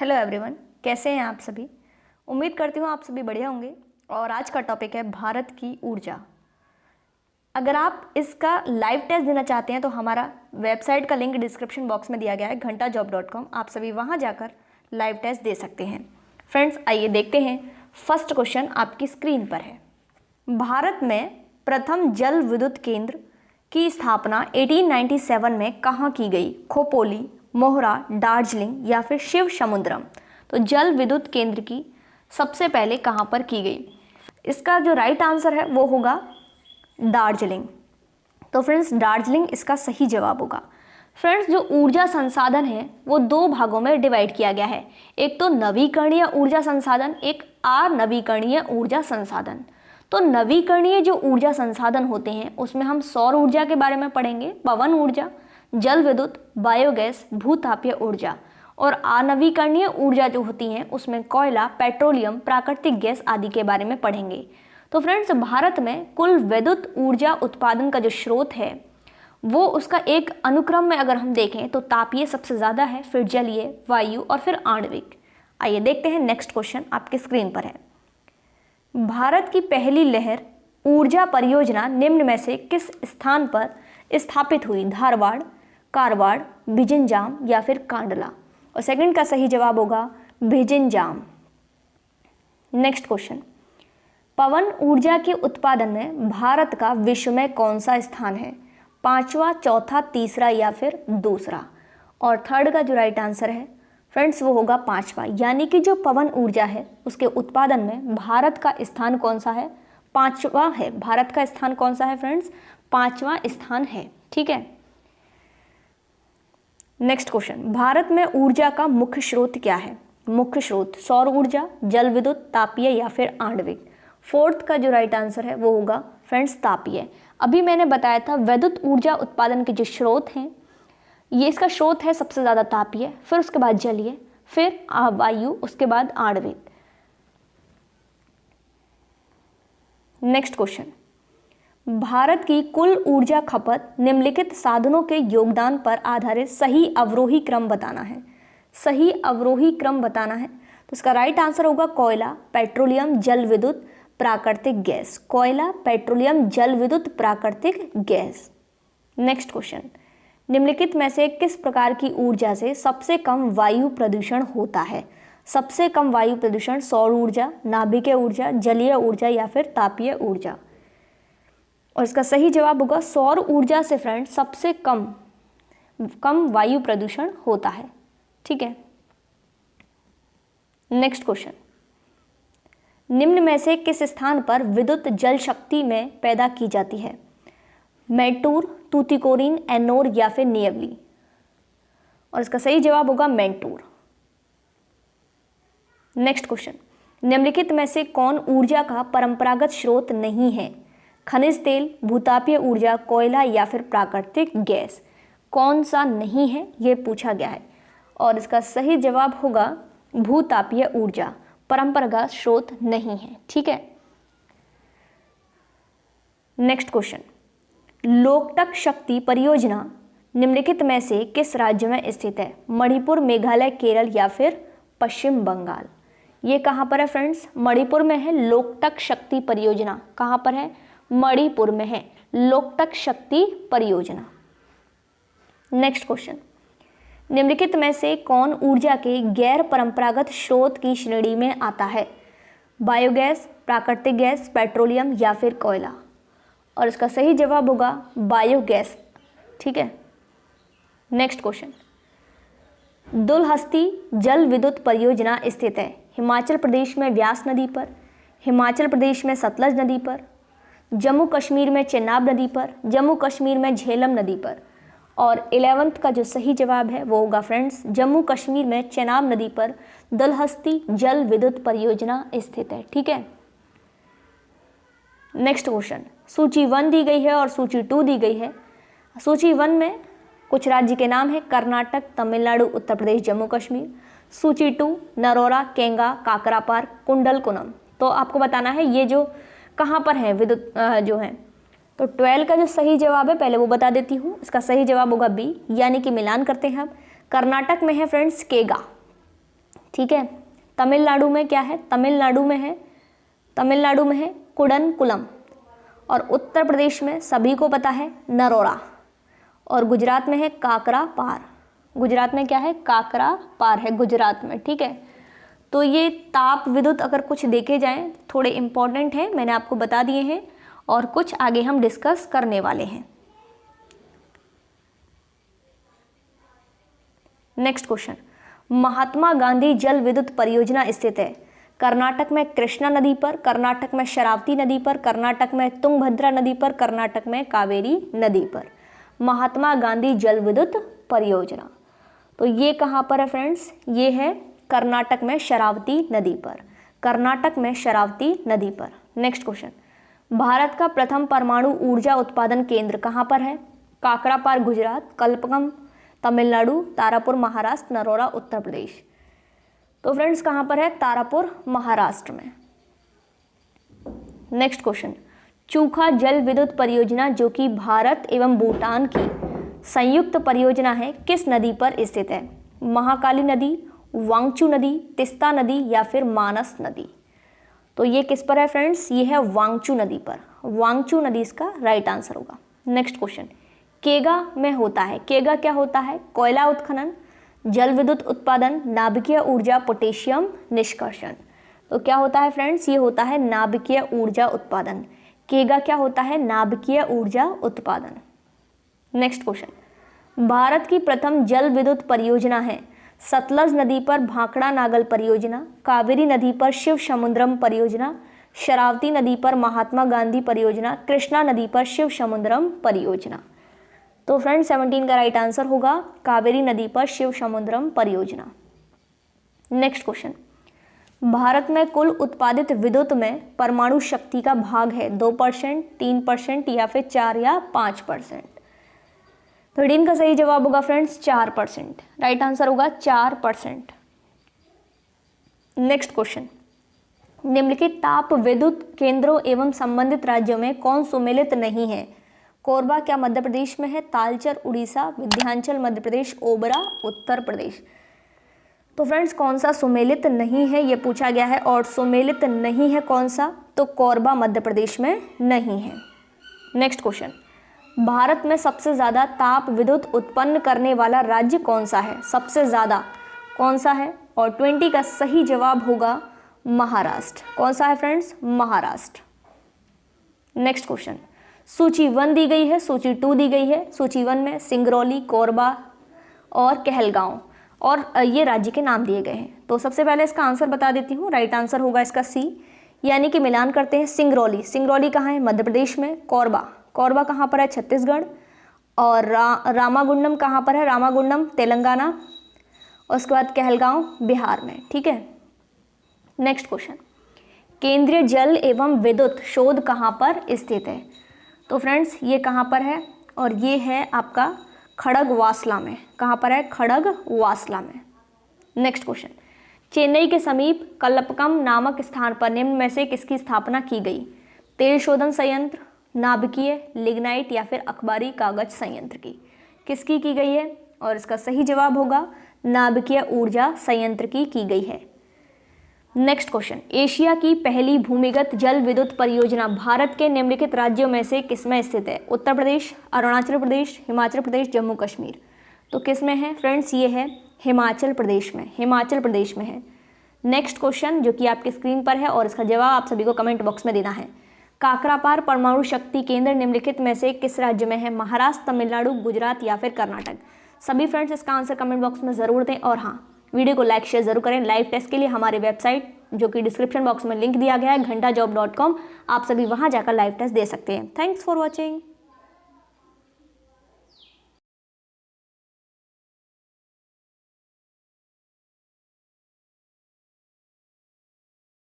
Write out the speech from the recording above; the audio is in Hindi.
हेलो एवरीवन, कैसे हैं आप सभी। उम्मीद करती हूँ आप सभी बढ़िया होंगे। और आज का टॉपिक है भारत की ऊर्जा। अगर आप इसका लाइव टेस्ट देना चाहते हैं तो हमारा वेबसाइट का लिंक डिस्क्रिप्शन बॉक्स में दिया गया है घंटाजॉब.com। आप सभी वहाँ जाकर लाइव टेस्ट दे सकते हैं। फ्रेंड्स, आइए देखते हैं। फर्स्ट क्वेश्चन आपकी स्क्रीन पर है। भारत में प्रथम जल विद्युत केंद्र की स्थापना 1897 में कहाँ की गई? खोपोली, मोहरा, दार्जिलिंग या फिर शिव समुद्रम। तो जल विद्युत केंद्र की सबसे पहले कहाँ पर की गई? इसका जो राइट आंसर है वो होगा दार्जिलिंग। तो फ्रेंड्स, दार्जिलिंग इसका सही जवाब होगा। फ्रेंड्स, जो ऊर्जा संसाधन है वो दो भागों में डिवाइड किया गया है। एक तो नवीकरणीय ऊर्जा संसाधन, एक अनवीकरणीय ऊर्जा संसाधन। तो नवीकरणीय जो ऊर्जा संसाधन होते हैं उसमें हम सौर ऊर्जा के बारे में पढ़ेंगे, पवन ऊर्जा, जल विद्युत, बायोगैस, भूतापीय ऊर्जा। और अनवीकरणीय ऊर्जा जो होती हैं उसमें कोयला, पेट्रोलियम, प्राकृतिक गैस आदि के बारे में पढ़ेंगे। तो फ्रेंड्स, भारत में कुल विद्युत ऊर्जा उत्पादन का जो स्रोत है वो उसका एक अनुक्रम में अगर हम देखें तो तापीय सबसे ज़्यादा है, फिर जलीय, वायु और फिर आणविक। आइए देखते हैं। नेक्स्ट क्वेश्चन आपके स्क्रीन पर है। भारत की पहली लहर ऊर्जा परियोजना निम्न में से किस स्थान पर स्थापित हुई? धारवाड़, कारवाड़, भिजिंजाम या फिर कांडला। और सेकंड का सही जवाब होगा भिजिंजाम। नेक्स्ट क्वेश्चन, पवन ऊर्जा के उत्पादन में भारत का विश्व में कौन सा स्थान है? पांचवा, चौथा, तीसरा या फिर दूसरा। और थर्ड का जो राइट आंसर है फ्रेंड्स वो होगा पांचवा, यानी कि जो पवन ऊर्जा है उसके उत्पादन में भारत का स्थान कौन सा है? पांचवा है। भारत का स्थान कौन सा है फ्रेंड्स? पांचवा स्थान है। ठीक है। नेक्स्ट क्वेश्चन, भारत में ऊर्जा का मुख्य स्रोत क्या है? मुख्य स्रोत सौर ऊर्जा, जल विद्युत, तापीय या फिर आणविक। फोर्थ का जो राइट आंसर है वो होगा फ्रेंड्स तापीय। अभी मैंने बताया था विद्युत ऊर्जा उत्पादन के जो स्रोत हैं, ये इसका स्रोत है सबसे ज़्यादा तापीय, फिर उसके बाद जलीय, फिर वायु, उसके बाद आणविक। नेक्स्ट क्वेश्चन, भारत की कुल ऊर्जा खपत निम्नलिखित साधनों के योगदान पर आधारित सही अवरोही क्रम बताना है। सही अवरोही क्रम बताना है तो इसका राइट आंसर होगा कोयला, पेट्रोलियम, जल विद्युत, प्राकृतिक गैस। कोयला, पेट्रोलियम, जल विद्युत, प्राकृतिक गैस। नेक्स्ट क्वेश्चन, निम्नलिखित में से किस प्रकार की ऊर्जा से सबसे कम वायु प्रदूषण होता है? सबसे कम वायु प्रदूषण सौर ऊर्जा, नाभिकीय ऊर्जा, जलीय ऊर्जा या फिर तापीय ऊर्जा। और इसका सही जवाब होगा सौर ऊर्जा से फ्रेंड सबसे कम वायु प्रदूषण होता है। ठीक है। नेक्स्ट क्वेश्चन, निम्न में से किस स्थान पर विद्युत जल शक्ति में पैदा की जाती है? मैटूर, तूतीकोरिन, एनोर या फिर नियवली। और इसका सही जवाब होगा मैटूर। नेक्स्ट क्वेश्चन, निम्नलिखित में से कौन ऊर्जा का परंपरागत स्रोत नहीं है? खनिज तेल, भूतापीय ऊर्जा, कोयला या फिर प्राकृतिक गैस। कौन सा नहीं है ये पूछा गया है। और इसका सही जवाब होगा भूतापीय ऊर्जा, परंपरागत स्रोत नहीं है। ठीक है। नेक्स्ट क्वेश्चन, लोकटक शक्ति परियोजना निम्नलिखित में से किस राज्य में स्थित है? मणिपुर, मेघालय, केरल या फिर पश्चिम बंगाल। ये कहाँ पर है फ्रेंड्स? मणिपुर में है लोकटक शक्ति परियोजना। कहाँ पर है? मणिपुर में है लोकटक शक्ति परियोजना। नेक्स्ट क्वेश्चन, निम्नलिखित में से कौन ऊर्जा के गैर परंपरागत स्रोत की श्रेणी में आता है? बायोगैस, प्राकृतिक गैस, पेट्रोलियम या फिर कोयला। और इसका सही जवाब होगा बायोगैस। ठीक है। नेक्स्ट क्वेश्चन, दुलहस्ती जल विद्युत परियोजना स्थित है हिमाचल प्रदेश में व्यास नदी पर, हिमाचल प्रदेश में सतलज नदी पर, जम्मू कश्मीर में चेनाब नदी पर, जम्मू कश्मीर में झेलम नदी पर। और 11th का जो सही जवाब है वो होगा फ्रेंड्स जम्मू कश्मीर में चेनाब नदी पर दुलहस्ती जल विद्युत परियोजना स्थित है। ठीक है। नेक्स्ट क्वेश्चन, सूची 1 दी गई है और सूची 2 दी गई है। सूची 1 में कुछ राज्य के नाम है कर्नाटक, तमिलनाडु, उत्तर प्रदेश, जम्मू कश्मीर। सूची 2 नरोरा, केंगा, काकरापार, कुंडलकुनम। तो आपको बताना है ये जो कहाँ पर है विद्युत जो है। तो 12 का जो सही जवाब है पहले वो बता देती हूँ। इसका सही जवाब होगा बी, यानी कि मिलान करते हैं हम। कर्नाटक में है फ्रेंड्स केगा। ठीक है। तमिलनाडु में क्या है, तमिलनाडु में है कुडनकुलम, और उत्तर प्रदेश में सभी को पता है नरोरा, और गुजरात में है काकरा पार। गुजरात में क्या है, काकरा पार है गुजरात में, ठीक है। तो ये ताप विद्युत अगर कुछ देखे जाएं थोड़े इंपॉर्टेंट हैं, मैंने आपको बता दिए हैं, और कुछ आगे हम डिस्कस करने वाले हैं। नेक्स्ट क्वेश्चन, महात्मा गांधी जल विद्युत परियोजना स्थित है कर्नाटक में कृष्णा नदी पर, कर्नाटक में शरावती नदी पर, कर्नाटक में तुंगभद्रा नदी पर, कर्नाटक में कावेरी नदी पर। महात्मा गांधी जल विद्युत परियोजना, तो ये कहाँ पर है फ्रेंड्स, ये है कर्नाटक में शरावती नदी पर, कर्नाटक में शरावती नदी पर। नेक्स्ट क्वेश्चन, भारत का प्रथम परमाणु ऊर्जा उत्पादन केंद्र कहाँ पर है, काकरापार गुजरात, कल्पकम तमिलनाडु, तारापुर महाराष्ट्र, नरोरा उत्तर प्रदेश। तो फ्रेंड्स कहाँ पर है, तारापुर महाराष्ट्र में। नेक्स्ट क्वेश्चन, चूखा जल विद्युत परियोजना जो कि भारत एवं भूटान की संयुक्त परियोजना है किस नदी पर स्थित है, महाकाली नदी, वांगचू नदी, तिस्ता नदी या फिर मानस नदी। तो ये किस पर है फ्रेंड्स, ये है वांगचू नदी पर, वांगचू नदी इसका राइट आंसर होगा। नेक्स्ट क्वेश्चन, केगा में होता है, केगा क्या होता है, कोयला उत्खनन, जल विद्युत उत्पादन, नाभिकीय ऊर्जा, पोटेशियम निष्कर्षण। तो क्या होता है फ्रेंड्स, ये होता है नाभिकीय ऊर्जा उत्पादन। केगा क्या होता है, नाभिकीय ऊर्जा उत्पादन। नेक्स्ट क्वेश्चन, भारत की प्रथम जल विद्युत परियोजना है सतलज नदी पर भाखड़ा नागल परियोजना, कावेरी नदी पर शिव समुद्रम परियोजना, शरावती नदी पर महात्मा गांधी परियोजना, कृष्णा नदी पर शिव समुद्रम परियोजना। तो फ्रेंड्स 17 का राइट आंसर होगा कावेरी नदी पर शिव समुद्रम परियोजना। नेक्स्ट क्वेश्चन, भारत में कुल उत्पादित विद्युत में परमाणु शक्ति का भाग है 2%, 3% या फिर 4 या 5%। 13 का सही जवाब होगा फ्रेंड्स 4%, राइट आंसर होगा 4%। नेक्स्ट क्वेश्चन, निम्नलिखित ताप विद्युत केंद्रों एवं संबंधित राज्यों में कौन सुमेलित नहीं है, कोरबा क्या मध्य प्रदेश में है, तालचर उड़ीसा, विंध्याचल मध्य प्रदेश, ओबरा उत्तर प्रदेश। तो फ्रेंड्स कौन सा सुमेलित नहीं है ये पूछा गया है, और सुमेलित नहीं है कौन सा, तो कोरबा मध्य प्रदेश में नहीं है। नेक्स्ट क्वेश्चन, भारत में सबसे ज़्यादा ताप विद्युत उत्पन्न करने वाला राज्य कौन सा है, सबसे ज़्यादा कौन सा है, और 20 का सही जवाब होगा महाराष्ट्र। कौन सा है फ्रेंड्स, महाराष्ट्र। नेक्स्ट क्वेश्चन, सूची 1 दी गई है, सूची 2 दी गई है। सूची 1 में सिंगरौली, कोरबा और कहलगांव और ये राज्य के नाम दिए गए हैं। तो सबसे पहले इसका आंसर बता देती हूँ, राइट आंसर होगा इसका सी, यानी कि मिलान करते हैं। सिंगरौली, सिंगरौली कहाँ है, मध्य प्रदेश में। कोरबा, कोरबा कहाँ पर है, छत्तीसगढ़। और रामागुंडम कहाँ पर है, रामागुंडम तेलंगाना। और उसके बाद कहलगांव बिहार में, ठीक है। नेक्स्ट क्वेश्चन, केंद्रीय जल एवं विद्युत शोध कहाँ पर स्थित है, तो फ्रेंड्स ये कहाँ पर है, और ये है आपका खड़गवासला में। कहाँ पर है, खड़गवासला में। नेक्स्ट क्वेश्चन, चेन्नई के समीप कल्पकम नामक स्थान पर निम्न में से किसकी स्थापना की गई, तेल शोधन संयंत्र, नाभिकीय, लिग्नाइट या फिर अखबारी कागज संयंत्र की। किसकी की गई है, और इसका सही जवाब होगा नाभिकीय ऊर्जा संयंत्र की गई है। नेक्स्ट क्वेश्चन, एशिया की पहली भूमिगत जल विद्युत परियोजना भारत के निम्नलिखित राज्यों में से किसमें स्थित है, उत्तर प्रदेश, अरुणाचल प्रदेश, हिमाचल प्रदेश, जम्मू कश्मीर। तो किस में है फ्रेंड्स, ये है हिमाचल प्रदेश में, हिमाचल प्रदेश में है। नेक्स्ट क्वेश्चन जो कि आपकी स्क्रीन पर है, और इसका जवाब आप सभी को कमेंट बॉक्स में देना है। काकरापार परमाणु शक्ति केंद्र निम्नलिखित में से किस राज्य में है, महाराष्ट्र, तमिलनाडु, गुजरात या फिर कर्नाटक। सभी फ्रेंड्स इसका आंसर कमेंट बॉक्स में ज़रूर दें, और हाँ वीडियो को लाइक शेयर जरूर करें। लाइव टेस्ट के लिए हमारे वेबसाइट जो कि डिस्क्रिप्शन बॉक्स में लिंक दिया गया है, घंटाजॉब.com, आप सभी वहां जाकर लाइव टेस्ट दे सकते हैं। Thanks for watching.